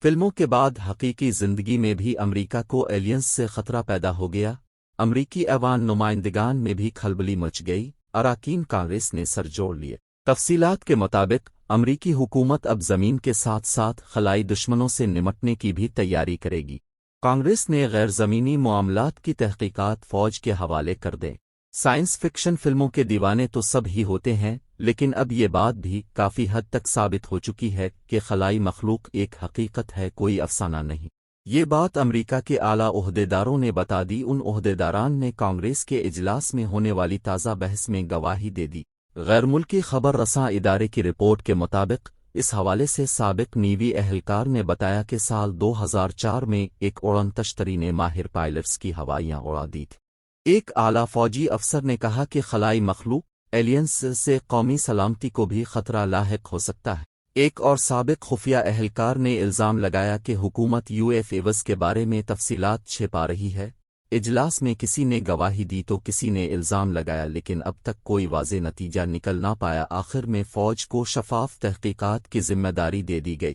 فلموں کے بعد حقیقی زندگی میں بھی امریکہ کو ایلینز سے خطرہ پیدا ہو گیا۔ امریکی ایوان نمائندگان میں بھی کھلبلی مچ گئی، اراکین کانگریس نے سر جوڑ لیے۔ تفصیلات کے مطابق امریکی حکومت اب زمین کے ساتھ ساتھ خلائی دشمنوں سے نمٹنے کی بھی تیاری کرے گی۔ کانگریس نے غیر زمینی معاملات کی تحقیقات فوج کے حوالے کر دیں۔ سائنس فکشن فلموں کے دیوانے تو سب ہی ہوتے ہیں، لیکن اب یہ بات بھی کافی حد تک ثابت ہو چکی ہے کہ خلائی مخلوق ایک حقیقت ہے، کوئی افسانہ نہیں۔ یہ بات امریکہ کے اعلیٰ عہدیداروں نے بتا دی۔ ان عہدیداران نے کانگریس کے اجلاس میں ہونے والی تازہ بحث میں گواہی دے دی۔ غیر ملکی خبر رساں ادارے کی رپورٹ کے مطابق اس حوالے سے سابق نیوی اہلکار نے بتایا کہ سال 2004 میں ایک اڑن تشتری نے ماہر پائلٹس کی ہوائیاں اڑا دی تھی۔ ایک اعلیٰ فوجی افسر نے کہا کہ خلائی مخلوق ایلینز سے قومی سلامتی کو بھی خطرہ لاحق ہو سکتا ہے۔ ایک اور سابق خفیہ اہلکار نے الزام لگایا کہ حکومت UFOs کے بارے میں تفصیلات چھپا رہی ہے۔ اجلاس میں کسی نے گواہی دی تو کسی نے الزام لگایا، لیکن اب تک کوئی واضح نتیجہ نکل نہ پایا۔ آخر میں فوج کو شفاف تحقیقات کی ذمہ داری دے دی گئی۔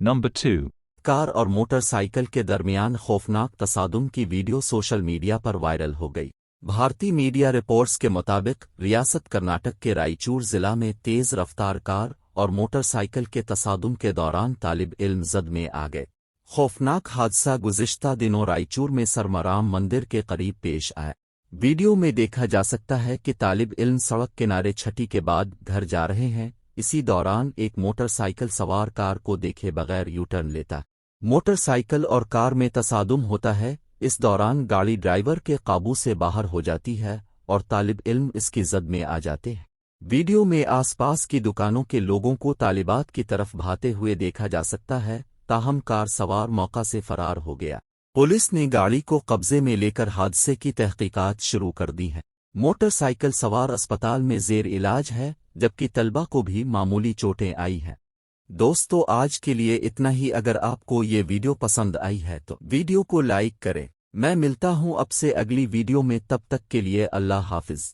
Number 2. کار اور موٹر سائیکل کے درمیان خوفناک تصادم کی ویڈیو سوشل میڈیا پر وائرل ہو گئی۔ بھارتی میڈیا رپورٹس کے مطابق ریاست کرناٹک کے رائچور ضلع میں تیز رفتار کار اور موٹر سائیکل کے تصادم کے دوران طالب علم زد میں آ گئے۔ خوفناک حادثہ گزشتہ دنوں رائچور میں سرمرام مندر کے قریب پیش آیا۔ ویڈیو میں دیکھا جا سکتا ہے کہ طالب علم سڑک کنارے چھٹی کے بعد گھر جا رہے ہیں۔ اسی دوران ایک موٹر سائیکل سوار کار کو دیکھے بغیر یو ٹرن لیتا ہے۔ موٹر سائیکل اور کار میں تصادم ہوتا ہے۔ اس دوران گاڑی ڈرائیور کے قابو سے باہر ہو جاتی ہے اور طالب علم اس کی زد میں آ جاتے ہیں۔ ویڈیو میں آس پاس کی دکانوں کے لوگوں کو طالبات کی طرف بھاگتے ہوئے دیکھا جا سکتا ہے، تاہم کار سوار موقع سے فرار ہو گیا۔ پولیس نے گاڑی کو قبضے میں لے کر حادثے کی تحقیقات شروع کر دی ہیں۔ موٹر سائیکل سوار اسپتال میں زیر علاج ہے، جبکہ طلبہ کو بھی معمولی چوٹیں آئی ہیں۔ دوستو، آج کے لیے اتنا ہی۔ اگر آپ کو یہ ویڈیو پسند آئی ہے تو ویڈیو کو لائک کریں۔ میں ملتا ہوں اب سے اگلی ویڈیو میں، تب تک کے لیے اللہ حافظ۔